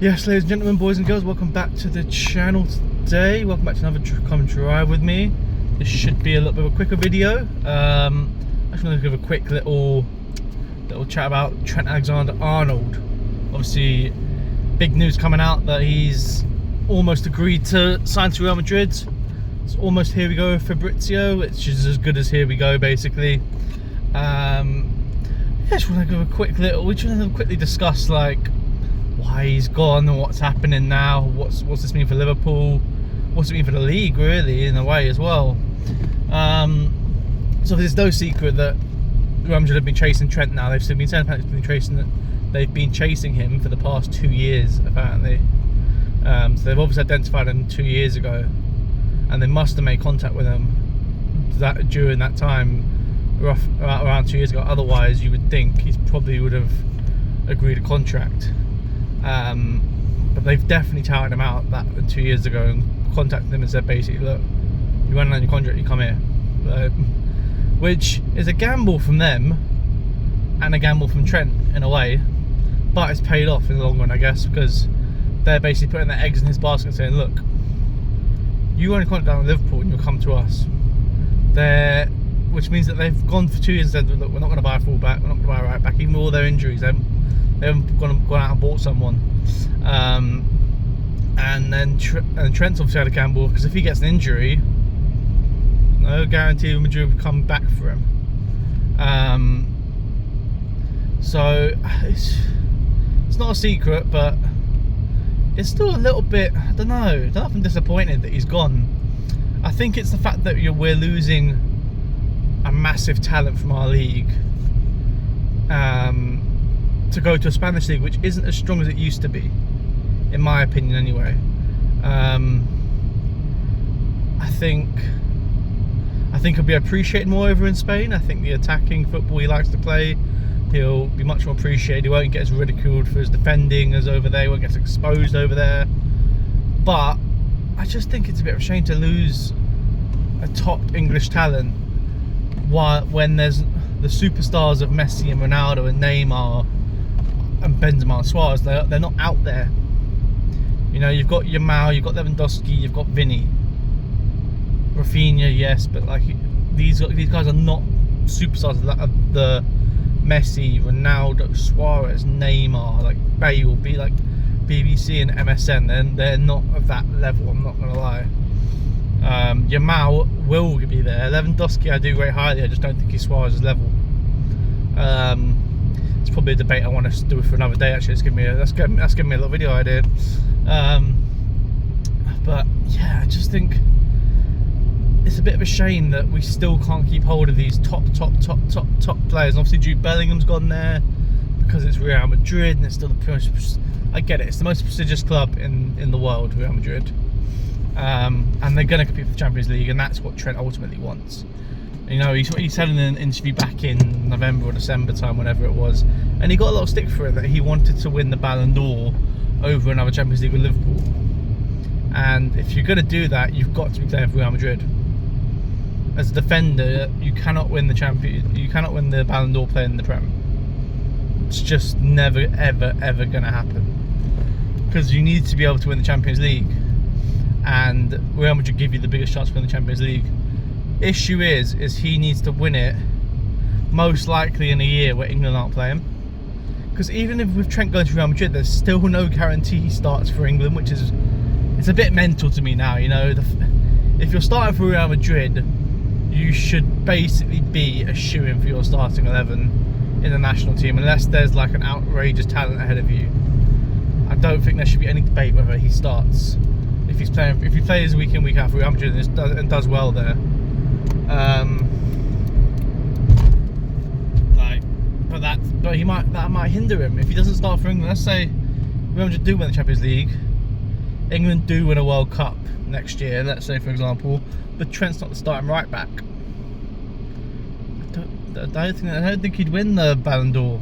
Yes, ladies and gentlemen, boys and girls, welcome back to the channel today. Welcome back to another Come and Drive with me. This should be a little bit of a quicker video. I just want to give a quick little chat about Trent Alexander Arnold. Obviously, big news coming out that he's almost agreed to sign to Real Madrid. It's almost here we go for Fabrizio, which is as good as here we go, basically. Yeah, just want to give a quick little. We just want to quickly discuss like why he's gone and what's happening now. What's this mean for Liverpool? What's it mean for the league, really, in a way as well? So there's no secret that Real Madrid have been chasing Trent now. They've been saying they've been chasing him for the past 2 years, apparently. So they've obviously identified him 2 years ago, and they must have made contact with him during that time, around 2 years ago. Otherwise, you would think he probably would have agreed a contract. But they've definitely touted him out that 2 years ago and contacted him and said basically, look, you run on your contract, you come here. Which is a gamble from them and a gamble from Trent in a way, but it's paid off in the long run, I guess, because they're basically putting their eggs in his basket and saying, look, you run your contract down with Liverpool and you'll come to us. Which means that they've gone for 2 years and said, look, we're not going to buy a full-back, we're not going to buy a right-back, even with all their injuries. They haven't gone out and bought someone. And then Trent's obviously had a gamble, because if he gets an injury, no guarantee Madrid will come back for him. So it's not a secret, but it's still a little bit, I don't know if I'm disappointed that he's gone. I think it's the fact that we're losing a massive talent from our league to go to a Spanish league, which isn't as strong as it used to be, in my opinion anyway. I think he'll be appreciated more over in Spain. I think the attacking football he likes to play, he'll be much more appreciated. He won't get as ridiculed for his defending as over there. He won't get exposed over there. But I just think it's a bit of a shame to lose a top English talent when there's the superstars of Messi and Ronaldo and Neymar and Benzema and Suarez. They're not out there. You know, you've got Yamal, you've got Lewandowski, you've got Vinny, Rafinha, yes, but like these guys are not superstars of the Messi, Ronaldo, Suarez, Neymar, like Bale, be like BBC and MSN. They're not of that level, I'm not gonna lie. Yamal will be there. Lewandowski I do rate highly, I just don't think he's Suarez's level. It's probably a debate I want to do for another day. Actually, that's giving me a little video idea. But yeah, I just think it's a bit of a shame that we still can't keep hold of these top players. And obviously Jude Bellingham's gone there because it's Real Madrid and it's still I get it, it's the most prestigious club in the world, Real Madrid. And they're going to compete for the Champions League, and that's what Trent ultimately wants. You know, he said in an interview back in November or December time, whenever it was, and he got a lot of stick for it, that he wanted to win the Ballon d'Or over another Champions League with Liverpool. And if you're going to do that, you've got to be playing for Real Madrid. As a defender, you cannot win the Ballon d'Or playing in the Prem. It's just never, ever going to happen, because you need to be able to win the Champions League, and Real Madrid give you the biggest chance to win the Champions League. Issue is he needs to win it most likely in a year where England aren't playing, because even if with Trent going to Real Madrid, there's still no guarantee he starts for England, which is, it's a bit mental to me now. You know, if you're starting for Real Madrid, you should basically be a shoo-in for your starting 11 in the national team, unless there's like an outrageous talent ahead of you. I don't think there should be any debate whether he starts. If he plays week in, week out for Real Madrid and does well there. But that might hinder him if he doesn't start for England. Let's say Real Madrid do win the Champions League, England do win a World Cup next year, let's say for example, but Trent's not the starting right back. I don't think he'd win the Ballon d'Or.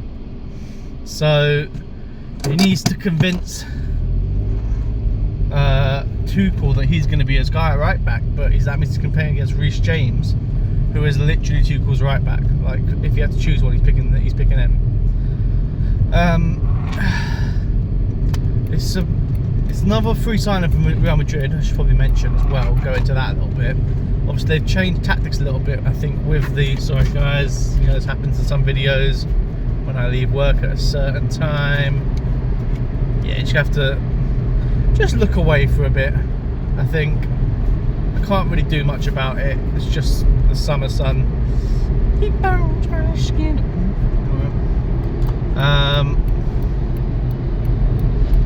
So he needs to convince Tuchel that he's going to be his guy at right back, but that means he's comparing against Reece James, who is literally Tuchel's right back. Like, if you had to choose one, he's picking him. It's another free signing from Real Madrid. I should probably mention as well. Go into that a little bit. Obviously, they've changed tactics a little bit. I think with the sorry guys, you know, this happens in some videos when I leave work at a certain time. Yeah, you just have to just look away for a bit. I think I can't really do much about it. It's just the summer sun. He burns my skin.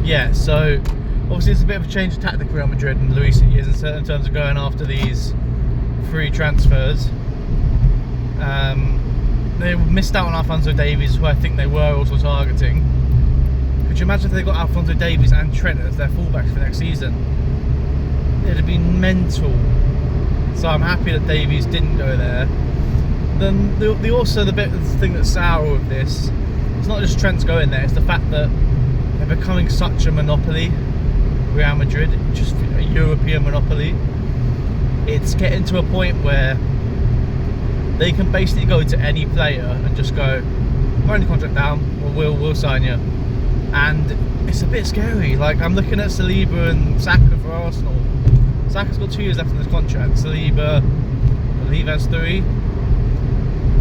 Yeah, so obviously it's a bit of a change of tactic for Real Madrid in the recent years in terms of going after these free transfers. They missed out on Alphonso Davies, who I think they were also targeting. Could you imagine if they got Alphonso Davies and Trent as their fullbacks for next season? It'd have been mental. So I'm happy that Davies didn't go there. Then the thing that's sour with this, it's not just Trent's going there, it's the fact that they're becoming such a monopoly, Real Madrid, just a European monopoly. It's getting to a point where they can basically go to any player and just go, we're on the contract down, we'll sign you. And it's a bit scary. Like, I'm looking at Saliba and Saka for Arsenal. Saka's got 2 years left in his contract. Saliba, I believe, has 3.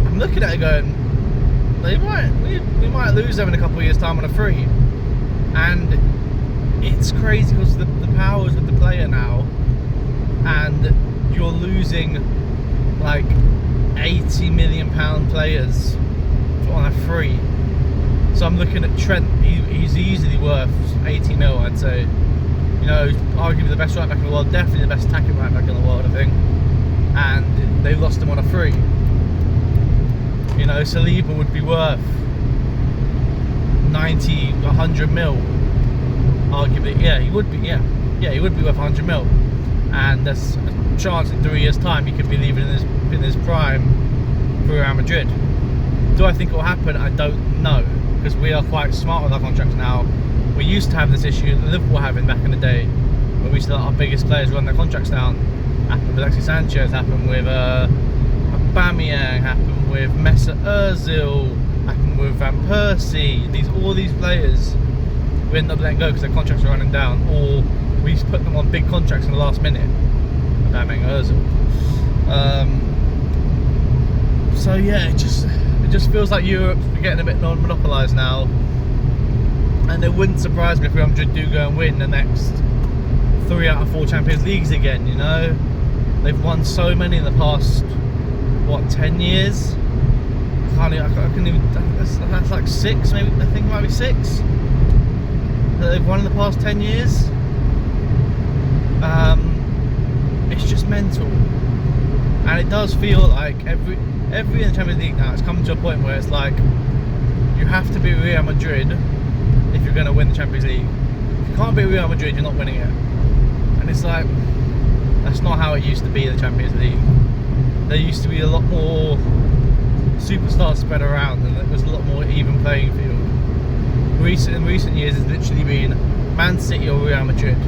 I'm looking at it going, we might lose them in a couple of years' time on a free. And it's crazy because the power's with the player now, and you're losing like £80 million players on a free. So I'm looking at Trent. He's easily worth 80 mil, I'd say. You know, arguably the best right back in the world, definitely the best attacking right back in the world, I think. And they lost him on a free. You know, Saliba would be worth 90, 100 mil. Arguably, yeah, he would be. Yeah, he would be worth 100 mil. And there's a chance in 3 years' time he could be leaving in his prime for Real Madrid. Do I think it will happen? I don't know, because we are quite smart with our contracts now. We used to have this issue that Liverpool having back in the day, where we used to let our biggest players run their contracts down. Happened with Alexis Sanchez, happened with Aubameyang, happened with Mesut Ozil, happened with Van Persie. All these players we end up letting go because their contracts are running down, or we just put them on big contracts in the last minute. Aubameyang, Ozil. So yeah, it just feels like Europe's getting a bit monopolised now, and it wouldn't surprise me if Real Madrid do go and win the next 3 out of 4 Champions Leagues again. You know, they've won so many in the past, what, 10 years? I can't even. That's like 6, maybe. I think it might be 6 that they've won in the past 10 years. It's just mental, and it does feel like every in the Champions League now, it's coming to a point where it's like you have to be Real Madrid if you're going to win the Champions League. If you can't be Real Madrid, you're not winning it. And it's like, that's not how it used to be, the Champions League. There used to be a lot more superstars spread around, and it was a lot more even playing field. In recent years, it's literally been Man City or Real Madrid.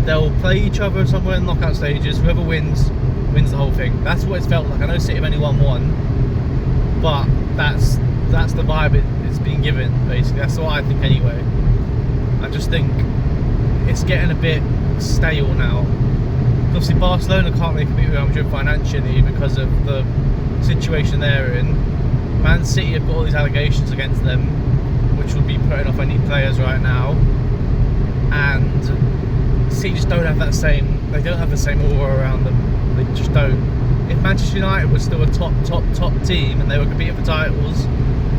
They'll play each other somewhere in knockout stages. Whoever wins the whole thing. That's what it's felt like. I know City have only won 1, but that's the vibe it's been given, basically. That's what I think anyway. I just think it's getting a bit stale now. Obviously Barcelona can't really compete with Real Madrid financially because of the situation they're in. Man City have got all these allegations against them, which will be putting off any players right now. And City just don't have that same, they don't have the same aura around them. They just don't. If Manchester United was still a top team and they were competing for titles,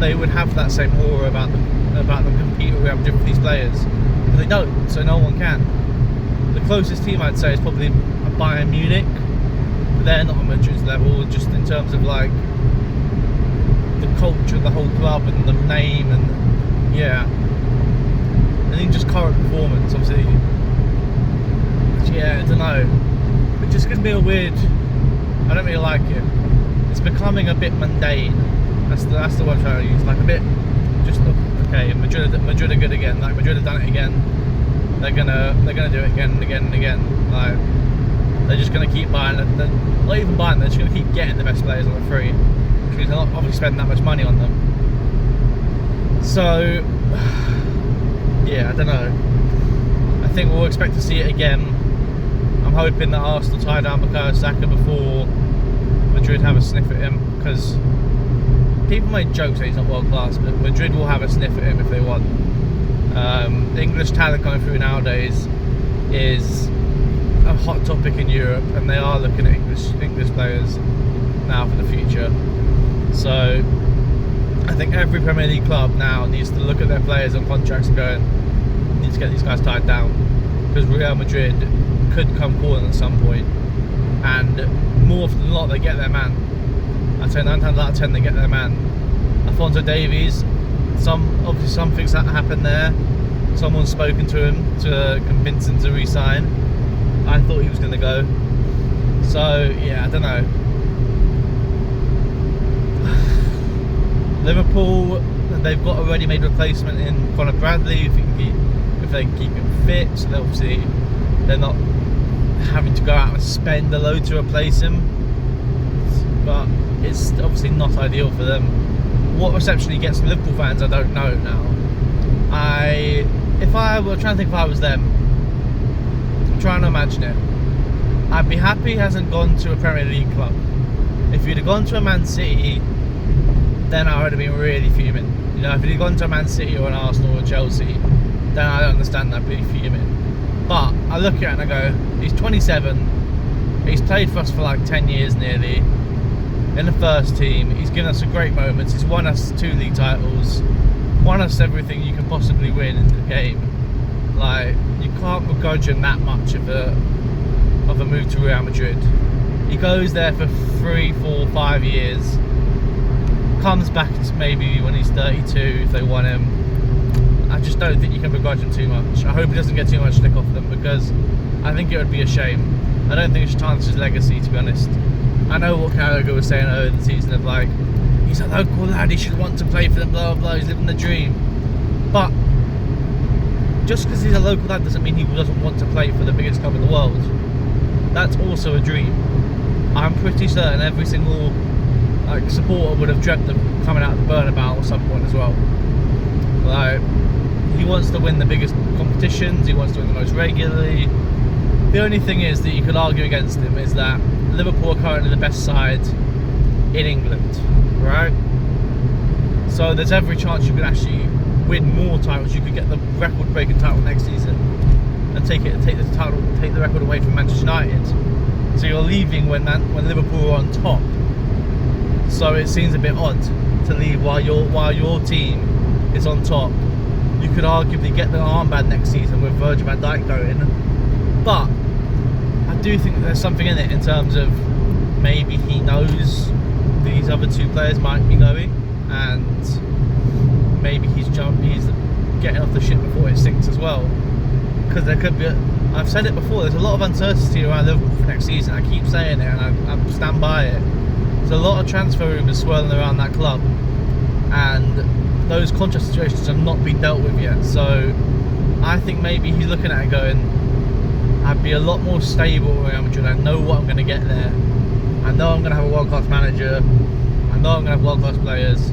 they would have that same aura about them competing with Real Madrid for these players. But they don't, so no one can. The closest team I'd say is probably Bayern Munich, but they're not on Madrid's level, just in terms of like the culture of the whole club and the name, and yeah, and then just current performance, obviously. Yeah, I don't know. It just gives me a weird. I don't really like it. It's becoming a bit mundane. That's the word I'm trying to use. Like a bit. Just okay. Madrid are good again. Like Madrid have done it again. They're gonna do it again and again and again. Like they're just gonna keep buying it. They're not even buying. They're just gonna keep getting the best players on the free, which means they're not obviously spending that much money on them. So yeah, I don't know. think we'll expect to see it again. I'm hoping that Arsenal tie down Bukayo Saka before Madrid have a sniff at him, because people make jokes that he's not world class, but Madrid will have a sniff at him if they want. The English talent going through nowadays is a hot topic in Europe, and they are looking at English players now for the future. So I think every Premier League club now needs to look at their players on contracts and go, need to get these guys tied down, because Real Madrid could come calling at some point, and more often than not they get their man. I'd say 9 times out of 10 they get their man. Alphonso Davies, obviously something's happened there. Someone's spoken to him to convince him to re-sign. I thought he was going to go. So yeah, I don't know. Liverpool, they've got a ready-made replacement in Conor Bradley if they can keep him fit. So obviously they're not having to go out and spend a load to replace him. But it's obviously not ideal for them. What reception he gets from Liverpool fans, I don't know now. If I were trying to think if I was them, I'm trying to imagine it. I'd be happy he hasn't gone to a Premier League club. If he'd have gone to a Man City, then I would have been really fuming. You know, if he'd have gone to a Man City or an Arsenal or Chelsea, then I don't understand that, really fuming. But I look at it and I go, he's 27, he's played for us for like 10 years nearly, in the first team, he's given us some great moments, he's won us 2 league titles, won us everything you can possibly win in the game. Like, you can't begrudge him that much of a move to Real Madrid. He goes there for 3, 4, 5 years, comes back maybe when he's 32 if they want him. I just don't think you can begrudge him too much. I hope he doesn't get too much stick off them, because I think it would be a shame. I don't think it should tarnish his legacy, to be honest. I know what Carragher was saying earlier in the season of like, he's a local lad, he should want to play for them, blah blah blah, he's living the dream. But just because he's a local lad doesn't mean he doesn't want to play for the biggest club in the world. That's also a dream. I'm pretty certain every single supporter would have dreamt of coming out of the Bernabeu at some point as well. Like, he wants to win the biggest competitions, he wants to win the most regularly. The only thing is that you could argue against him is that Liverpool are currently the best side in England, right? So there's every chance you could actually win more titles. You could get the record-breaking title next season and take the record away from Manchester United. So you're leaving when Liverpool are on top. So it seems a bit odd to leave while your team is on top. You could arguably get the armband next season with Virgil van Dijk going, but I do think that there's something in it in terms of maybe he knows these other 2 players might be going, and maybe he's getting off the ship before it sinks as well. Because there could be, I've said it before, there's a lot of uncertainty around Liverpool for next season. I keep saying it and I stand by it. There's a lot of transfer rumours swirling around that club, and those contract situations have not been dealt with yet. So I think maybe he's looking at it going, I'd be a lot more stable with Real Madrid. I know what I'm going to get there. I know I'm going to have a world-class manager. I know I'm going to have world-class players,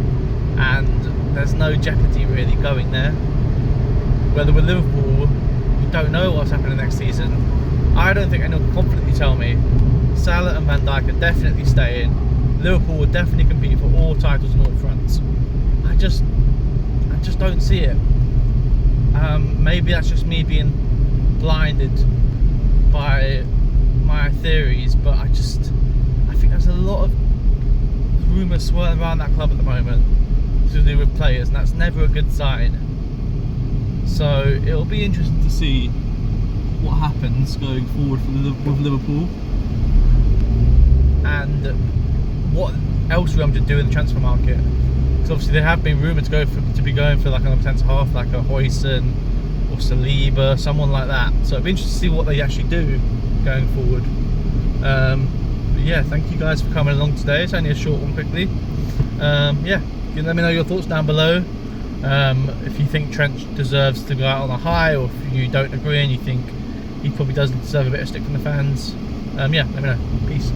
and there's no jeopardy really going there. Whether with Liverpool, you don't know what's happening next season. I don't think anyone can confidently tell me Salah and Van Dijk are definitely staying. Liverpool will definitely compete for all titles on all fronts. I just don't see it. Maybe that's just me being blinded by my theories, but I think there's a lot of rumours swirling around that club at the moment to do with players, and that's never a good sign. So it'll be interesting to see what happens going forward with Liverpool, and what else we're going to do in the transfer market. Because obviously they have been rumoured to be going for like another centre half, like a Højlund or Saliba, someone like that. So it'll be interesting to see what they actually do going forward. But yeah, thank you guys for coming along today. It's only a short one, quickly. Yeah, you can let me know your thoughts down below. If you think Trent deserves to go out on a high, or if you don't agree and you think he probably does deserve a bit of stick from the fans. Yeah, let me know. Peace.